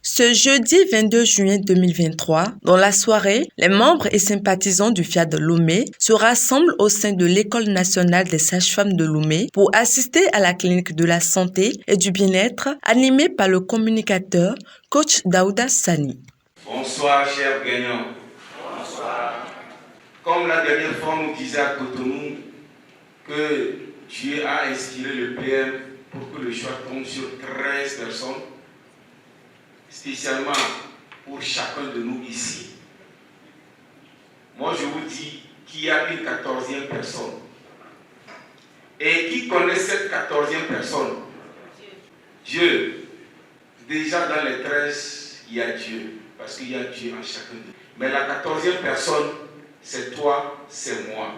Ce jeudi 22 juin 2023, dans la soirée, les membres et sympathisants du FIAD de Lomé se rassemblent au sein de l'École nationale des sages-femmes de Lomé pour assister à la clinique de la santé et du bien-être animée par le communicateur coach Daouda Sani. Bonsoir chers gagnants. Bonsoir. Comme la dernière fois on disait à Cotonou que Dieu a inspiré le PM pour que le choix tombe sur 13 personnes, spécialement pour chacun de nous ici. Moi je vous dis qu'il y a une 14e personne. Et qui connaît cette 14e personne? Dieu. Déjà dans les 13, il y a Dieu. Parce qu'il y a Dieu en chacun de nous. Mais la 14e personne, c'est toi, c'est moi.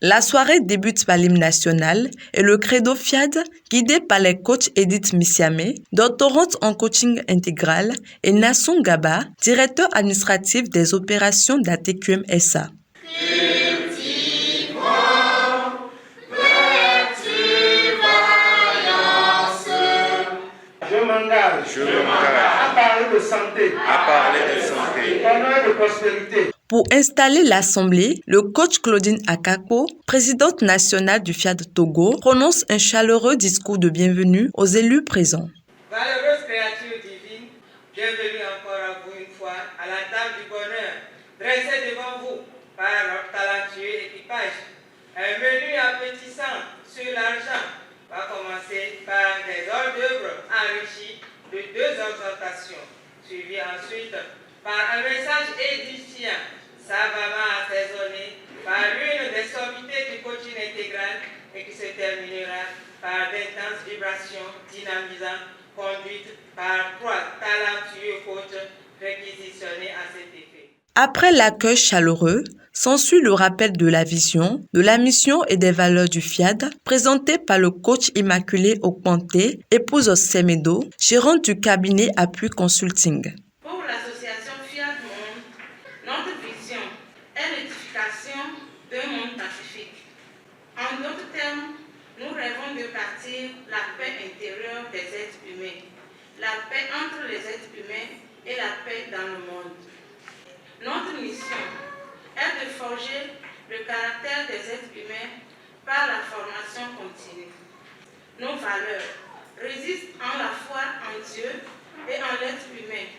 La soirée débute par l'hymne national et le credo FIAD, guidé par les coachs Edith Missiamé, doctorante en coaching intégral, et Nasson Gaba, directeur administratif des opérations d'ATQM SA. Je m'engage à parler de santé, de prospérité. Pour installer l'Assemblée, le coach Claudine Akako, présidente nationale du FIAD Togo, prononce un chaleureux discours de bienvenue aux élus présents. Valeureuse créature divine, bienvenue encore à vous une fois à la table du bonheur, dressée devant vous par notre talentueux équipage. Un menu appétissant sur l'argent va commencer par des hors d'œuvre enrichis de 2 exhortations, suivies ensuite par un message édifiant, savamment assaisonné par l'une des sommités du coaching intégral et qui se terminera par d'intenses vibrations dynamisantes conduites par 3 talentueux coachs réquisitionnés à cet effet. Après l'accueil chaleureux, s'ensuit le rappel de la vision, de la mission et des valeurs du FIAD, présenté par le coach Immaculée Okpanté, épouse Semedo, gérante du cabinet Appui Consulting. Pour l'association FIAD Monde, notre vision est l'édification d'un monde pacifique. En d'autres termes, nous rêvons de bâtir la paix intérieure des êtres humains, la paix entre les êtres humains et la paix dans le monde. Notre mission est de forger le caractère des êtres humains par la formation continue. Nos valeurs résident en la foi en Dieu et en l'être humain,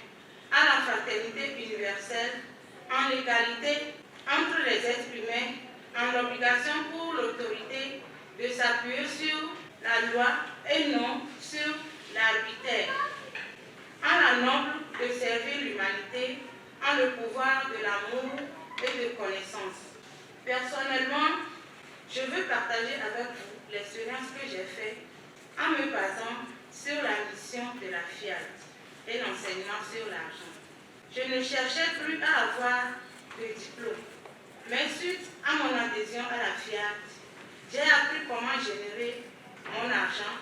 à la fraternité universelle, en l'égalité entre les êtres humains, en l'obligation pour l'autorité de s'appuyer sur la loi et non sur l'arbitraire, en la noble de servir l'humanité, en le pouvoir de l'amour et de connaissance. Personnellement, je veux partager avec vous l'expérience que j'ai faite en me basant sur la mission de la FIAD et l'enseignement sur l'argent. Je ne cherchais plus à avoir de diplôme, mais suite à mon adhésion à la FIAD, j'ai appris comment générer mon argent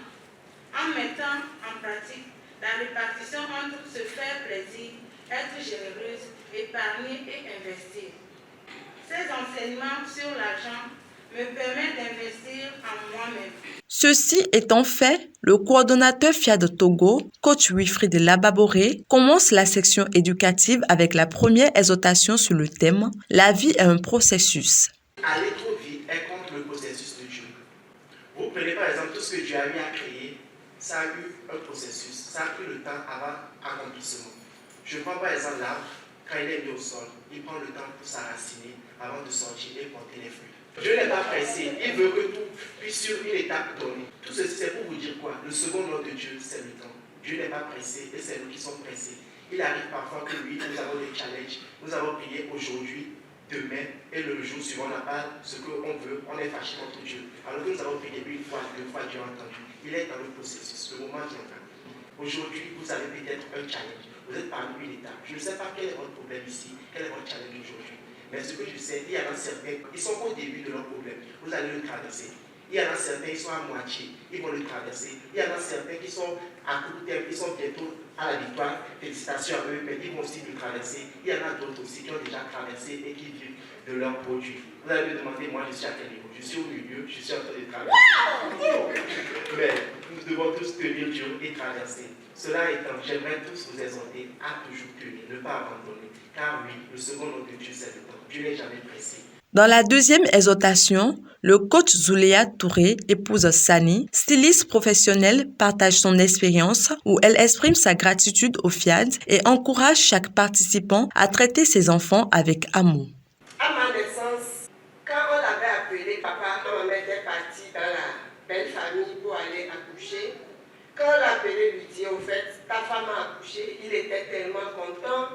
en mettant en pratique la répartition entre se faire plaisir, être généreuse, épargner et investir. Ces enseignements sur l'argent me permettent d'investir en moi-même. Ceci étant fait, le coordonnateur FIAD Togo, coach Wilfried Lababoré, commence la section éducative avec la première exhortation sur le thème « La vie est un processus ». Aller trop vite est contre le processus de Dieu. Vous prenez par exemple tout ce que Dieu a eu à créer, ça a eu un processus, ça a pris le temps avant accomplissement. Je prends par exemple l'arbre, quand il est mis au sol, il prend le temps pour s'enraciner avant de sortir et porter les fruits. Dieu n'est pas pressé, il veut que tout puisse sur une étape donnée. Tout ceci c'est pour vous dire quoi? Le second nom de Dieu, c'est le temps. Dieu n'est pas pressé et c'est nous qui sommes pressés. Il arrive parfois que lui, nous avons des challenges, nous avons prié aujourd'hui, demain et le jour suivant, on n'a pas ce qu'on veut, on est fâché contre Dieu. Alors que nous avons prié une fois, 2 fois, Dieu a entendu. Il est dans le processus, le moment viendra. Aujourd'hui, vous avez peut-être un challenge. Vous êtes parmi une étape. Je ne sais pas quel est votre problème ici, quel est votre challenge aujourd'hui. Mais ce que je sais, il y en a certains, ils sont au début de leur problème. Vous allez le traverser. Il y en a certains qui sont à moitié, ils vont le traverser. Il y en a certains qui sont à court terme, ils sont bientôt à la victoire. Félicitations à eux, mais ils vont aussi le traverser. Il y en a d'autres aussi qui ont déjà traversé et qui vivent de leurs produits. Vous allez me demander, moi je suis à quel niveau? Je suis au milieu, je suis en train de traverser. Mais devons tous tenir dur et traverser. Cela étant, j'aimerais tous vous exhorter à toujours tenir, ne pas abandonner. Car oui, le second nom de Dieu, c'est le temps. Dieu n'est jamais pressé. Dans la deuxième exhortation, le coach Zuléa Touré, épouse Sani, styliste professionnelle, partage son expérience où elle exprime sa gratitude au FIAD et encourage chaque participant à traiter ses enfants avec amour. À ma naissance, quand on l'avait appelé papa, quand ma mère était partie dans la belle famille pour aller accoucher, quand on l'a appelé lui dit au fait, ta femme a accouché, il était tellement content.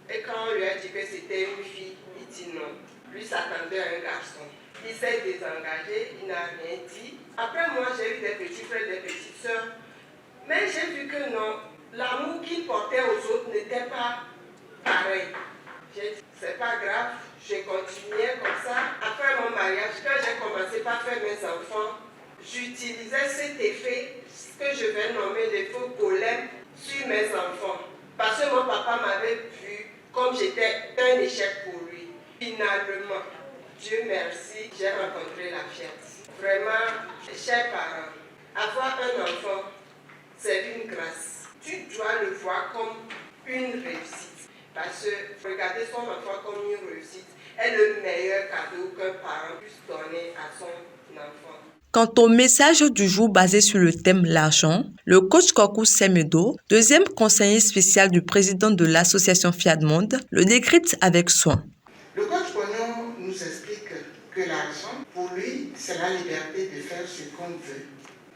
Et quand on lui a dit que c'était une fille, il dit non. Lui s'attendait à un garçon. Il s'est désengagé, il n'a rien dit. Après moi, j'ai eu des petits frères, des petites sœurs. Mais j'ai vu que non, l'amour qu'il portait aux autres n'était pas pareil. J'ai dit, c'est pas grave, je continuais comme ça. Après mon mariage, quand j'ai commencé par faire mes enfants, j'utilisais cet effet que je vais nommer l'effet golem sur mes enfants. Parce que mon papa m'avait vu comme j'étais un échec pour lui. Finalement, Dieu merci, j'ai rencontré la fierté. Vraiment, chers parents, avoir un enfant, c'est une grâce. Tu dois le voir comme une réussite. Parce que regarder son enfant comme une réussite est le meilleur cadeau qu'un parent puisse donner à son enfant. Quant au message du jour basé sur le thème l'argent, le coach Kokou Semedo, deuxième conseiller spécial du président de l'association Fiat Monde, le décrypte avec soin. Le coach Pognon nous explique que l'argent, pour lui, c'est la liberté de faire ce qu'on veut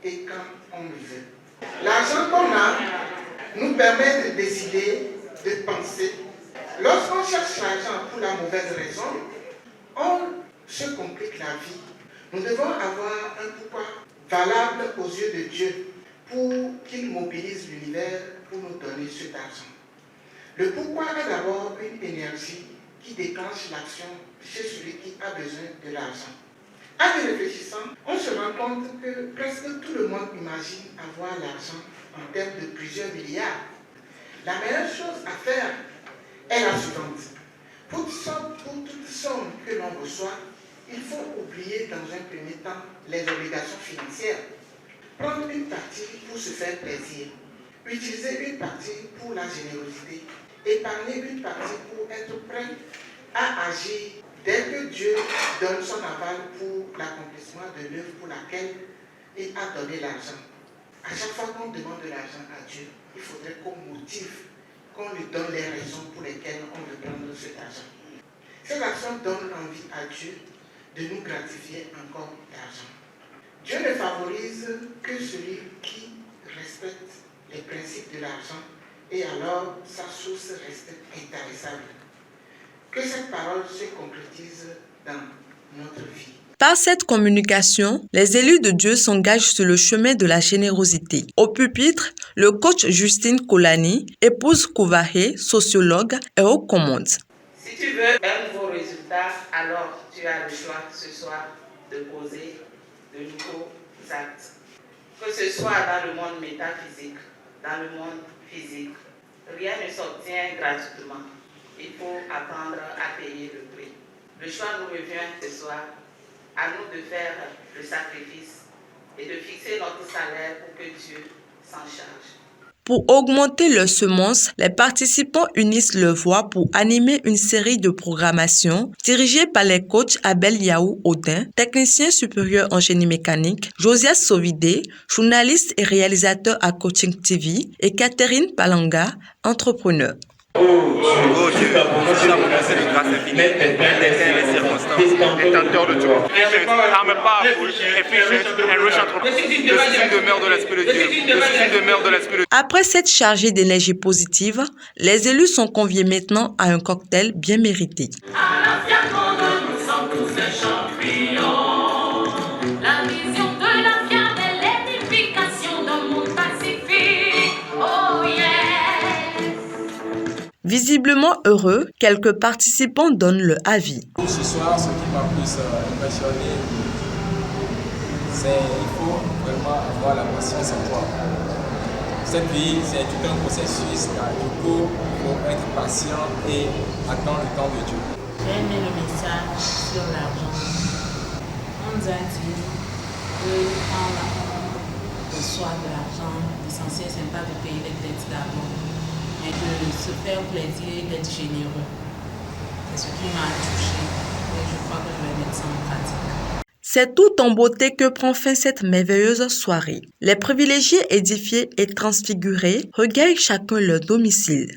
et quand on le veut. L'argent qu'on a nous permet de décider, de penser. Lorsqu'on cherche l'argent pour la mauvaise raison, on se complique la vie. Nous devons avoir un pourquoi valable aux yeux de Dieu pour qu'il mobilise l'univers pour nous donner cet argent. Le pourquoi est d'abord une énergie qui déclenche l'action chez celui qui a besoin de l'argent. En y réfléchissant, on se rend compte que presque tout le monde imagine avoir l'argent en termes de plusieurs milliards. La meilleure chose à faire est la suivante. Pour toute somme que l'on reçoit, il faut oublier dans un premier temps les obligations financières. Prendre une partie pour se faire plaisir, utiliser une partie pour la générosité, épargner une partie pour être prêt à agir dès que Dieu donne son aval pour l'accomplissement de l'œuvre pour laquelle il a donné l'argent. À chaque fois qu'on demande de l'argent à Dieu, il faudrait qu'on motive, qu'on lui donne les raisons pour lesquelles on veut prendre cet argent. Cette action donne envie à Dieu de nous gratifier encore d'argent. Dieu ne favorise que celui qui respecte les principes de l'argent et alors sa source reste intarissable. Que cette parole se concrétise dans notre vie. Par cette communication, les élus de Dieu s'engagent sur le chemin de la générosité. Au pupitre, le coach Justine Kolani, épouse Kouvahé, sociologue, est aux commandes. Si tu veux un nouveau résultat, alors tu as le choix ce soir de poser de nouveaux actes. Que ce soit dans le monde métaphysique, dans le monde physique, rien ne s'obtient gratuitement. Il faut apprendre à payer le prix. Le choix nous revient ce soir. À nous de faire le sacrifice et de fixer notre salaire pour que Dieu s'en charge. Pour augmenter leurs semences, les participants unissent leurs voix pour animer une série de programmations dirigées par les coachs Abel Yaou Odin, technicien supérieur en génie mécanique, Josias Sovidé, journaliste et réalisateur à Coaching TV, et Catherine Palanga, entrepreneur. Oh Dieu, je suis abondé de grâce infinie, les circonstances, détenteur de tout. I'm a powerful, efficient and rich entrepreneur. Je suis une demeure de l'Esprit de Dieu. Je suis une demeure de l'Esprit de Dieu. Après cette chargée d'énergie positive, les élus sont conviés maintenant à un cocktail bien mérité. Visiblement heureux, quelques participants donnent leur avis. Ce soir, ce qui m'a plus impressionné, c'est qu'il faut vraiment avoir la patience en toi. Cette vie, c'est tout un processus. Du coup, il faut être patient et attendre le temps de Dieu. J'ai aimé le message sur l'argent. On nous a dit que quand reçoit de l'argent, l'essentiel, ce n'est pas de payer les dettes d'abord, mais de se faire plaisir, d'être généreux. C'est ce qui m'a touché et je crois que je vais mettre ça en pratique. C'est tout en beauté que prend fin cette merveilleuse soirée. Les privilégiés édifiés et transfigurés regagnent chacun leur domicile.